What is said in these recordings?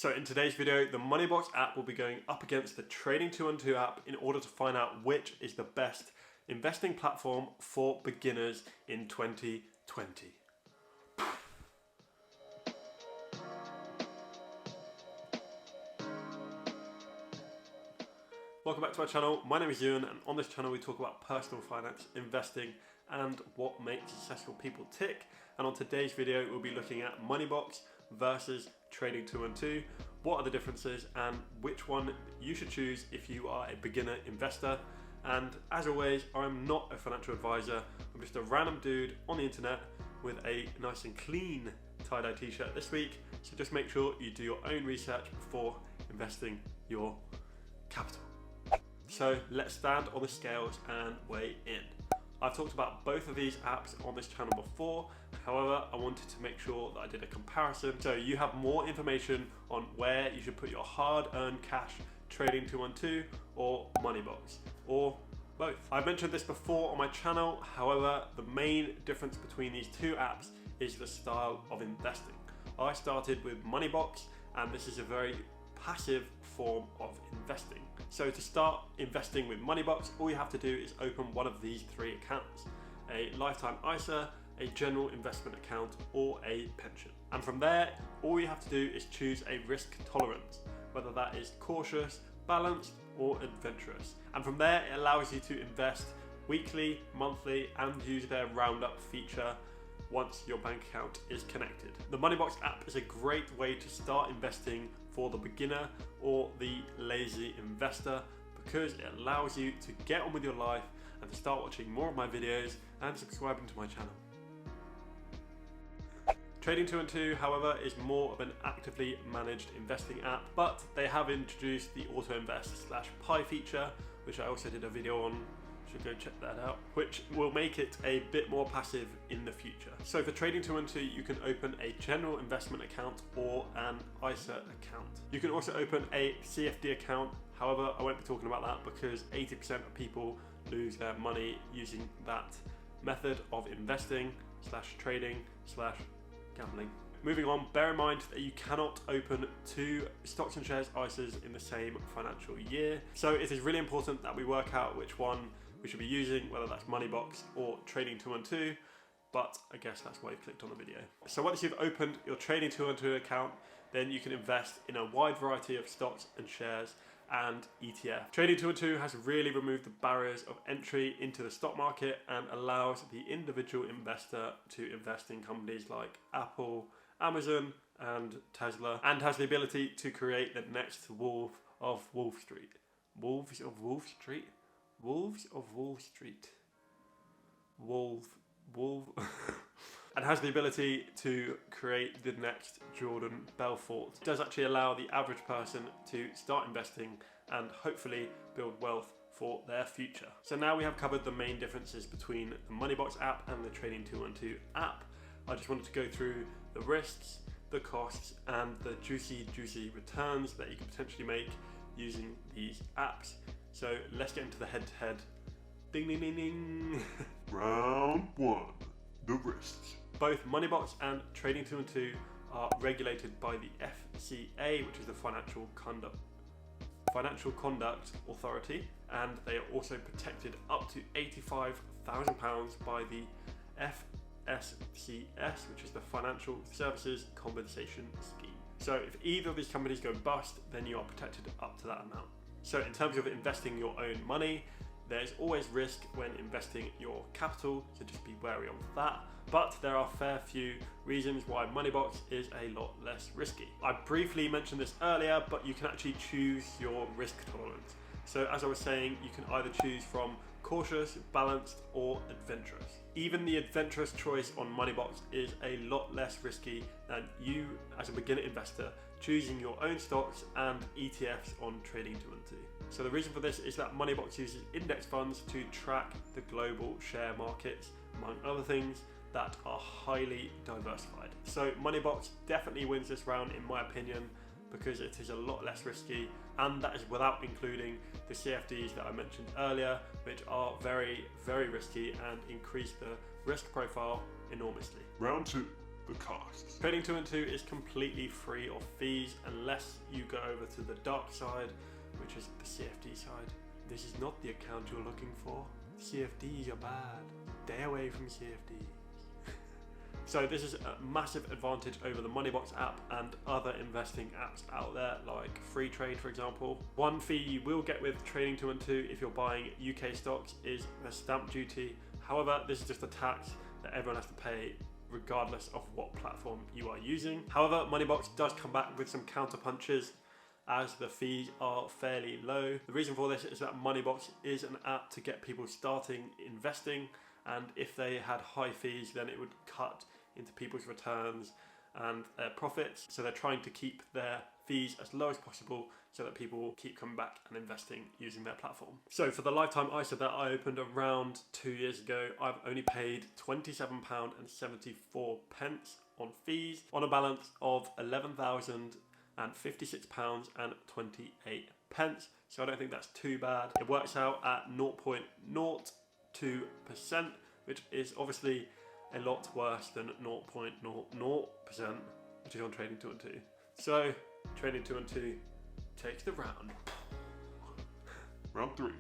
So in today's video, the Moneybox app will be going up against the Trading 212 app in order to find out which is the best investing platform for beginners in 2020. Welcome back to our channel. My name is Euan, and on this channel we talk about personal finance, investing, and what makes successful people tick. And on today's video, we'll be looking at Moneybox versus Trading 212. What are the differences and which one you should choose if you are a beginner investor. And as always, I'm not a financial advisor. I'm just a random dude on the internet with a nice and clean tie-dye t-shirt this week. So just make sure you do your own research before investing your capital. So let's stand on the scales and weigh in. I've talked about both of these apps on this channel before. However, I wanted to make sure that I did a comparison so you have more information on where you should put your hard-earned cash, Trading 212 or Moneybox, or both. I've mentioned this before on my channel. However, the main difference between these two apps is the style of investing. I started with Moneybox, and this is a very passive form of investing. So to start investing with Moneybox, all you have to do is open one of these three accounts: a lifetime ISA, a general investment account, or a pension. And from there, all you have to do is choose a risk tolerance, whether that is cautious, balanced, or adventurous. And from there, it allows you to invest weekly, monthly, and use their roundup feature once your bank account is connected. The Moneybox app is a great way to start investing for the beginner or the lazy investor because it allows you to get on with your life and to start watching more of my videos and subscribing to my channel. Trading 212, however, is more of an actively managed investing app, but they have introduced the auto invest / pie feature, which I also did a video on. Should go check that out, which will make it a bit more passive in the future. So for Trading 212, you can open a general investment account or an ISA account. You can also open a CFD account. However, I won't be talking about that because 80% of people lose their money using that method of investing / trading / gambling. Moving on, bear in mind that you cannot open two stocks and shares ISAs in the same financial year. So it is really important that we work out which one we should be using, whether that's Moneybox or Trading 212, but I guess that's why you've clicked on the video. So once you've opened your Trading 212 account, then you can invest in a wide variety of stocks and shares and ETF. Trading 212 has really removed the barriers of entry into the stock market and allows the individual investor to invest in companies like Apple, Amazon, and Tesla, and has the ability to create the next Wolf of Wall Street. Wolves of Wall Street? Wolves of Wall Street. Wolf. And has the ability to create the next Jordan Belfort. It does actually allow the average person to start investing and hopefully build wealth for their future. So now we have covered the main differences between the Moneybox app and the Trading 212 app. I just wanted to go through the risks, the costs, and the juicy returns that you can potentially make using these apps. So let's get into the head-to-head. Ding, ding, ding, ding. Round one, the risks. Both Moneybox and Trading 212 are regulated by the FCA, which is the Financial Conduct Authority, and they are also protected up to £85,000 by the FSCS, which is the Financial Services Compensation Scheme. So if either of these companies go bust, then you are protected up to that amount. So in terms of investing your own money, there's always risk when investing your capital, so just be wary of that. But there are a fair few reasons why Moneybox is a lot less risky. I briefly mentioned this earlier, but you can actually choose your risk tolerance. So as I was saying, you can either choose from cautious, balanced, or adventurous. Even the adventurous choice on Moneybox is a lot less risky than you, as a beginner investor, choosing your own stocks and ETFs on Trading 212. So the reason for this is that Moneybox uses index funds to track the global share markets, among other things, that are highly diversified. So Moneybox definitely wins this round in my opinion because it is a lot less risky, and that is without including the CFDs that I mentioned earlier, which are very, very risky and increase the risk profile enormously. Round two, the costs. Trading 212 is completely free of fees unless you go over to the dark side, which is the CFD side. This is not the account you're looking for. CFDs are bad. Stay away from CFDs. So this is a massive advantage over the Moneybox app and other investing apps out there like Free Trade, for example. One fee you will get with Trading 212 if you're buying UK stocks is the stamp duty. However, this is just a tax that everyone has to pay regardless of what platform you are using. However, Moneybox does come back with some counter punches as the fees are fairly low. The reason for this is that Moneybox is an app to get people starting investing, and if they had high fees, then it would cut into people's returns and their profits. So they're trying to keep their fees as low as possible so that people keep coming back and investing using their platform. So for the lifetime ISA that I opened around 2 years ago, I've only paid £27.74 on fees on a balance of £11,056.28. So I don't think that's too bad. It works out at 0.02%, which is obviously a lot worse than 0.00%, which is on Trading 212. So Trading 212 takes the round. Round 3.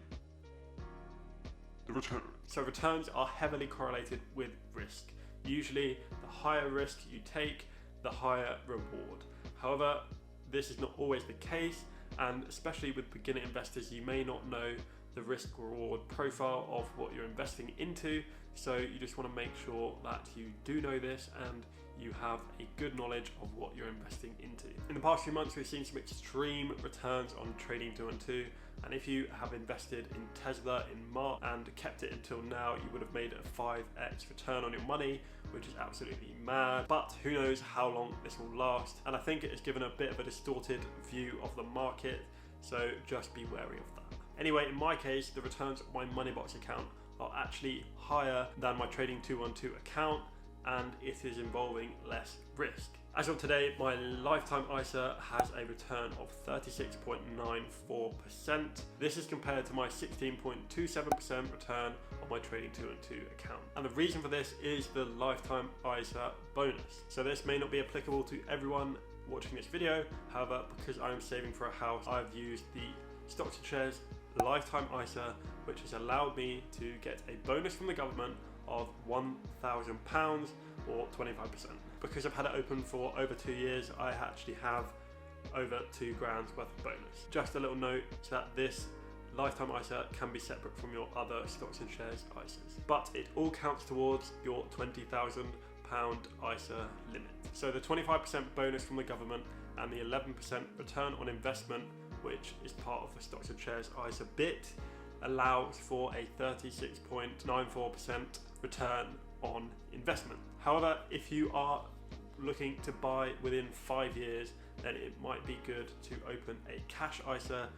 The return. So returns are heavily correlated with risk. Usually the higher risk you take, the higher reward. However, this is not always the case, and especially with beginner investors, you may not know the risk reward profile of what you're investing into. So you just want to make sure that you do know this and you have a good knowledge of what you're investing into. In the past few months, we've seen some extreme returns on Trading 212, and if you have invested in Tesla in March and kept it until now, you would have made a 5x return on your money, which is absolutely mad. But who knows how long this will last, and I think it has given a bit of a distorted view of the market, so just be wary of that. Anyway, in my case, the returns of my Moneybox account are actually higher than my Trading 212 account, and it is involving less risk. As of today, my lifetime ISA has a return of 36.94%. This is compared to my 16.27% return on my Trading 212 account. And the reason for this is the lifetime ISA bonus. So this may not be applicable to everyone watching this video. However, because I'm saving for a house, I've used the stocks and shares lifetime ISA, which has allowed me to get a bonus from the government of £1,000 or 25%. Because I've had it open for over 2 years, I actually have over £2 grand worth of bonus. Just a little note that this lifetime ISA can be separate from your other stocks and shares ISAs, but it all counts towards your £20,000 ISA limit. So the 25% bonus from the government and the 11% return on investment, which is part of the stocks and shares ISA bit, allows for a 36.94% return on investment. However, if you are looking to buy within 5 years, then it might be good to open a cash ISA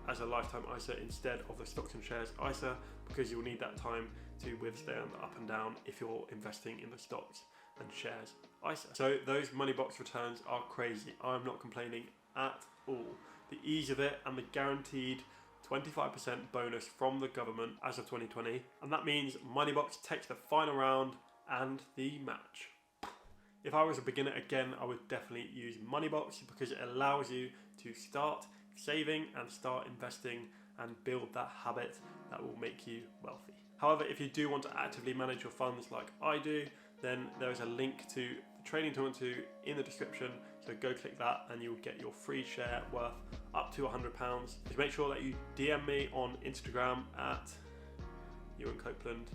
as a lifetime ISA instead of the stocks and shares ISA, because you'll need that time to withstand the up and down if you're investing in the stocks and shares ISA. So those Moneybox returns are crazy. I'm not complaining at all. The ease of it and the guaranteed 25% bonus from the government as of 2020, and that means Moneybox takes the final round and the match. If I was a beginner again, I would definitely use Moneybox because it allows you to start saving and start investing and build that habit that will make you wealthy. However, if you do want to actively manage your funds like I do, then there is a link to Trading 212 in the description, so go click that and you'll get your free share worth up to £100. Just make sure that you DM me on Instagram at Euan Copeland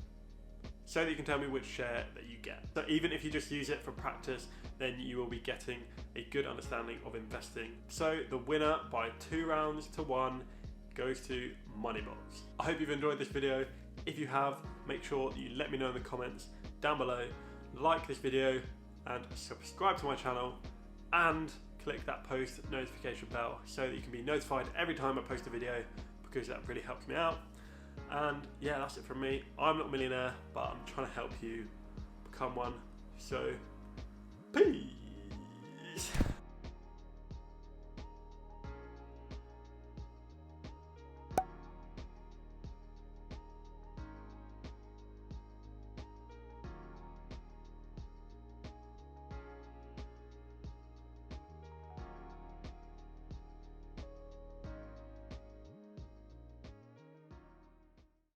so that you can tell me which share that you get. So even if you just use it for practice, then you will be getting a good understanding of investing. So the winner by 2 rounds to 1 goes to Moneybox. I hope you've enjoyed this video. If you have, make sure you let me know in the comments down below, like this video and subscribe to my channel, and click that post notification bell so that you can be notified every time I post a video, because that really helps me out. And yeah, that's it from me. I'm not a millionaire, but I'm trying to help you become one. So peace.